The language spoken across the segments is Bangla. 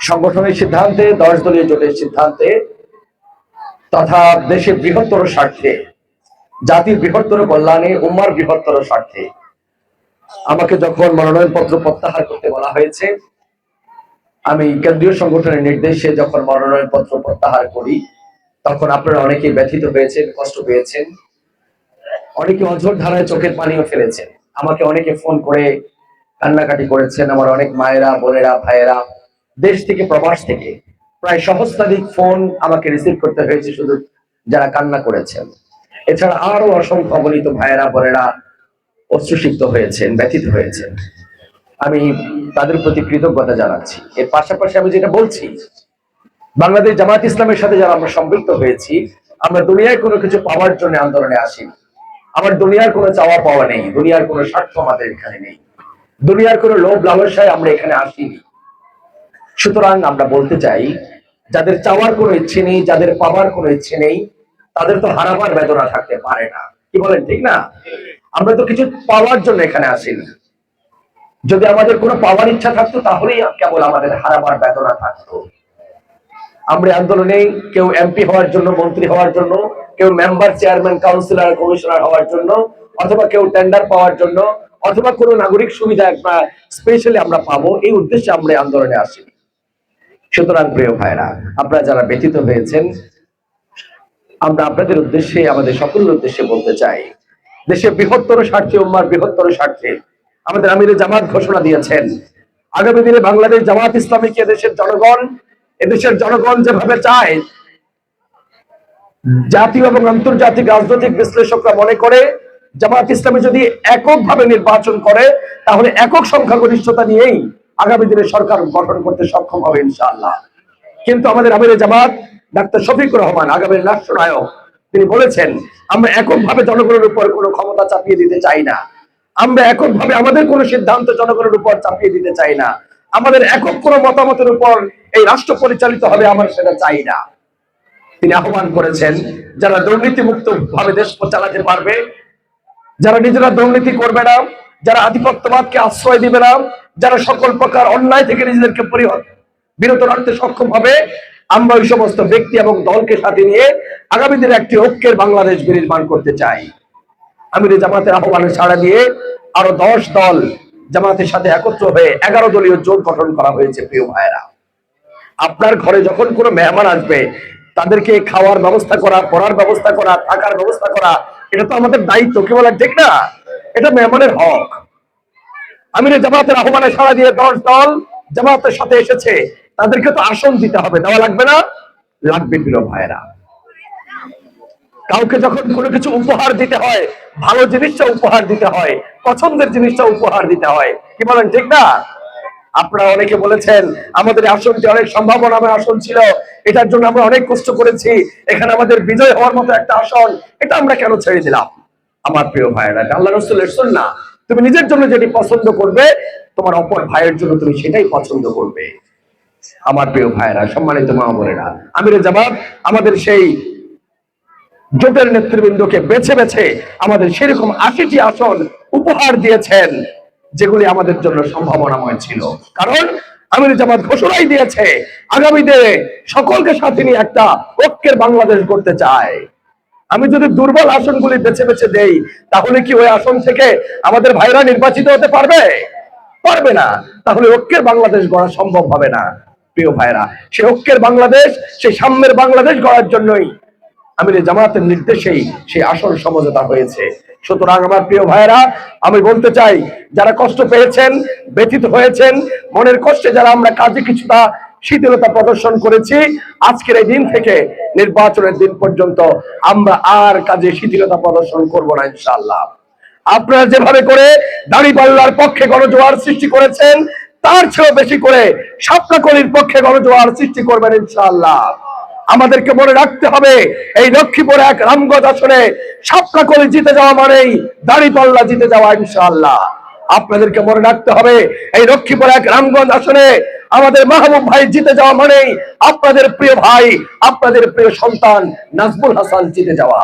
সংগঠনের সিদ্ধান্তে, 10 দলীয় জোটের সিদ্ধান্তে তথা দেশের বৃহত্তর স্বার্থে, জাতির বৃহত্তর কল্যাণে, উম্মার বৃহত্তর স্বার্থে আমাকে যখন মনোনয়নপত্র প্রত্যাহার করতে বলা হয়েছে, আমি কেন্দ্রীয় সংগঠনের নির্দেশে যখন মনোনয়নপত্র প্রত্যাহার করি, তখন আপনারা অনেকে ব্যথিত হয়েছেন, কষ্ট পেয়েছেন, অনেকে অঝোর ধারায় চোখের পানিও ফেলেছেন। আমাকে অনেকে ফোন করে কান্নাকাটি করেছেন। আমার অনেক মায়েরা, বোনেরা, ভাইয়েরা দেশ থেকে, প্রবাস থেকে প্রায় সহস্রাধিক ফোন আমাকে রিসিভ করতে হয়েছে শুধু যারা কান্না করেছেন। এছাড়া আরো অসংখ্য অগণিত ভাইয়েরা, বোনেরা অশ্রুসিক্ত হয়েছেন, ব্যথিত হয়েছেন। আমি তাদের প্রতি কৃতজ্ঞতা জানাচ্ছি। এর পাশাপাশি আমি যেটা বলছি, বাংলাদেশ জামাত ইসলামের সাথে যারা আমরা সম্পৃক্ত হয়েছি, আমরা দুনিয়ায় কোনো কিছু পাওয়ার জন্য আন্দোলনে আসিনি। আমার দুনিয়ার কোনো চাওয়া পাওয়া নেই, দুনিয়ার কোনো স্বার্থ আমাদের এখানে নেই, দুনিয়ার কোনো লোভ লালসায় আমরা এখানে আসিনি। সুতরাং আমরা বলতে চাই, যাদের চাওয়ার কোনো ইচ্ছে নেই, যাদের পাওয়ার কোনো ইচ্ছে নেই, তাদের তো হারাবার বেদনা থাকতে পারে না। কি বলেন, ঠিক না? আমরা তো কিছু পাওয়ার জন্য এখানে আসিনি। যদি আমাদের কোনো পাওয়ার ইচ্ছা থাকতো, তাহলেই কেবল আমাদের হারাবার বেদনা থাকতো। আমরা আন্দোলনে কেউ এমপি হওয়ার জন্য, মন্ত্রী হওয়ার জন্য, কেউ মেম্বার, চেয়ারম্যান, কাউন্সিলর, কমিশনার হওয়ার জন্য, অথবা কেউ টেন্ডার পাওয়ার জন্য, অথবা কোনো নাগরিক সুবিধা একটা স্পেশালি আমরা পাবো, এই উদ্দেশ্যে আমরা আন্দোলনে আসি। সুতরাং প্রিয় ভাইরা, আপনারা যারা ব্যথিত হয়েছেন, আমরা আপনাদের উদ্দেশ্যে, আমাদের সকলের উদ্দেশ্যে বলতে চাই, দেশের বৃহত্তর স্বার্থে, উম্মার বৃহত্তর স্বার্থে আমাদের আমিরে জামাত ঘোষণা দিয়েছেন, আগামী দিনে বাংলাদেশ জামাত ইসলামীকে এদেশের জনগণ যেভাবে চায়, জাতীয় এবং আন্তর্জাতিক রাজনৈতিক বিশ্লেষকরা মনে করে জামাত ইসলামী যদি এককভাবে নির্বাচন করে, তাহলে একক সংখ্যাগরিষ্ঠতা নিয়েই আগামী দিনে সরকার গঠন করতে সক্ষম হবে ইনশাআল্লাহ। কিন্তু আমাদের আমিরে জামাত ডাক্তার শফিকুর রহমান, আগামীর রাষ্ট্রনায়ক, তিনি বলেছেন, আমরা এককভাবে জনগণের উপর কোনো ক্ষমতা চাপিয়ে দিতে চাই না, আমরা এককভাবে আমাদের কোনো সিদ্ধান্ত জনগণের উপর চাপিয়ে দিতে চাই না, আমাদের একক কোনো মতামতের উপর এই রাষ্ট্র পরিচালিত হবে, আমরা সেটা চাই না। তিনি আহ্বান করেছেন, যারা দুর্নীতিমুক্ত ভাবে দেশ চালাতে পারবে, যারা নিজেরা দুর্নীতি করবে না, যারা আধিপত্যবাদকে আশ্রয় দিবে না, যারা সকল প্রকার অন্যায় থেকে নিজেদেরকে বিরত রাখতে সক্ষম হবে, আমরা ওই সমস্ত ব্যক্তি এবং দলকে সাথে নিয়ে আগামী দিনে একটি ঐক্যের বাংলাদেশ বিনির্মাণ করতে চাই। আমিরে জামাতের আহ্বানে সাড়া দিয়ে আরো 10 দল জামাতের সাথে একত্র হয়ে 11 দলীয় জোট গঠন করা হয়েছে। প্রিয় ভাইরা, আপনার ঘরে যখন কোনো মেহমান আসবে, তাদেরকে খাওয়ার ব্যবস্থা করা, পড়ার ব্যবস্থা করা, থাকার ব্যবস্থা করা, এটা তো আমাদের দায়িত্ব। কি বলেন, ঠিক না? এটা মেহমানের হক। আমিরে জামাতের আহ্বানে সাড়া দিয়ে 10 দল জামাতের সাথে এসেছে, তাদেরকে তো আসন দিতে হবে, দেওয়া লাগবে না? লাগবে। প্রিয় ভাইরা, কাউকে যখন কোনো কিছু উপহার দিতে হয়, ভালো জিনিসটা উপহার দিতে হয়, পছন্দের জিনিসটা উপহার দিতে হয়। কি বলেন, ঠিক না? আপনারা অনেকে বলেছেন, আমাদের আসনটি অনেক সম্ভাবনাময় আসন ছিল, এটার জন্য আমরা অনেক কষ্ট করেছি, এখানে আমাদের বিজয় হওয়ার মতো একটা আসন, এটা আমরা কেন ছেড়ে দিলাম? আমার প্রিয় ভাইয়েরা, আল্লাহ রাসূলের সুন্নাহ, তুমি নিজের জন্য যেটি পছন্দ করবে, তোমার অপর ভাইয়ের জন্য তুমি সেটাই পছন্দ করবে। আমার প্রিয় ভাইয়েরা, সম্মানিত মা বোনেরা, আমিরে জামাত আমাদের সেই জোটের নেতৃবৃন্দকে বেছে বেছে আমাদের সেরকম 80টি আসন উপহার দিয়েছেন, যেগুলি আমাদের জন্য সম্ভাবনাময় ছিল। কারণ আমিরে জামাত ঘোষণাই দিয়েছে, আগামী দিনে সকলকে সাথে নিয়ে একটা ঐক্যের বাংলাদেশ গড়তে চায়। আমি যদি দুর্বল আসনগুলি বেছে বেছে দেই, তাহলে কি ওই আসন থেকে আমাদের ভাইরা নির্বাচিত হতে পারবে? পারবে না। তাহলে ঐক্যের বাংলাদেশ গড়া সম্ভব হবে না। প্রিয় ভাইরা, সেই ঐক্যের বাংলাদেশ, সেই সাম্যের বাংলাদেশ গড়ার জন্যই আমিরে জামাতের নির্দেশেই সেই আসন সমঝোতা হয়েছে। সুতরাং আমার প্রিয় ভাইরা, আমি বলতে চাই, যারা কষ্ট পেয়েছেন, ব্যথিত হয়েছেন, মনের কষ্টে যারা আমরা কাজে কিছুটা শিথিলতা প্রদর্শন করেছি, আজকের এই দিন থেকে নির্বাচনের দিন পর্যন্ত আমরা আর কাজে শিথিলতা প্রদর্শন করব না ইনশাআল্লাহ। আপনারা যেভাবে করে দাঁড়িপাল্লার পক্ষে গণজোয়ার সৃষ্টি করেছেন, তার চেয়েও বেশি করে শাপলাকলির পক্ষে গণজোয়ার সৃষ্টি করবেন ইনশাআল্লাহ। আমাদেরকে মনে রাখতে হবে, এই লক্ষ্মীপুর 1 রামগঞ্জ আসনে শাপলাকলি জিতে যাওয়া মানেই দাঁড়িপাল্লা জিতে যাওয়া ইনশাআল্লাহ। আপনাদেরকে মনে রাখতে হবে, এই লক্ষ্মীপুর 1 রামগঞ্জ আসনে আমাদের মাহবুব ভাই জিতে যাওয়া মানেই আপনাদের প্রিয় ভাই, আপনাদের প্রিয় সন্তান নাজমুল হাসান জিতে যাওয়া।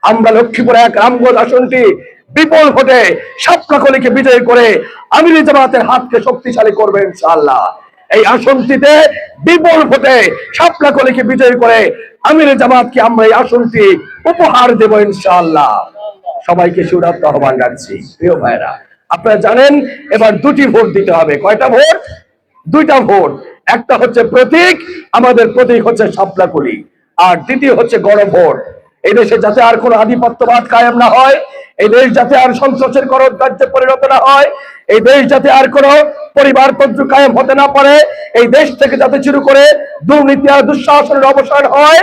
আমরা লক্ষ্মীপুর 1 রামগঞ্জ আসনটি বিপুল ভোটে শাপলাকলিকে বিজয় করে আমিরে জামাতের হাতকে শক্তিশালী করবে ইনশাআল্লাহ। এই আসনটিতে বিপুল ভোটে শাপলাকলীকে বিজয়ী করে আমির জামাতকে আমরা এই আসনটি উপহার দেব ইনশাআল্লাহ। সবাইকে সুরাত্ম আহ্বান রাখছি। প্রিয় ভাইরা, আপনারা জানেন এবার দুটি ভোট দিতে হবে। কয়টা ভোট? দুইটা ভোট। একটা হচ্ছে প্রতীক, আমাদের প্রতীক হচ্ছে শাপলাকলী, আর দ্বিতীয় হচ্ছে গণভোট। এই দেশে যাতে আর কোনো আধিপত্যবাদ কায়েম না হয়, এই দেশ যাতে আর সন্ত্রাসের রাজ্যে পরিণত না হয়, এই দেশ যাতে আর কোনো পরিবারতন্ত্র কায়েম হতে না পারে, এই দেশ থেকে যাতে শুরু করে দুর্নীতি আর দুঃশাসনের অবসান হয়।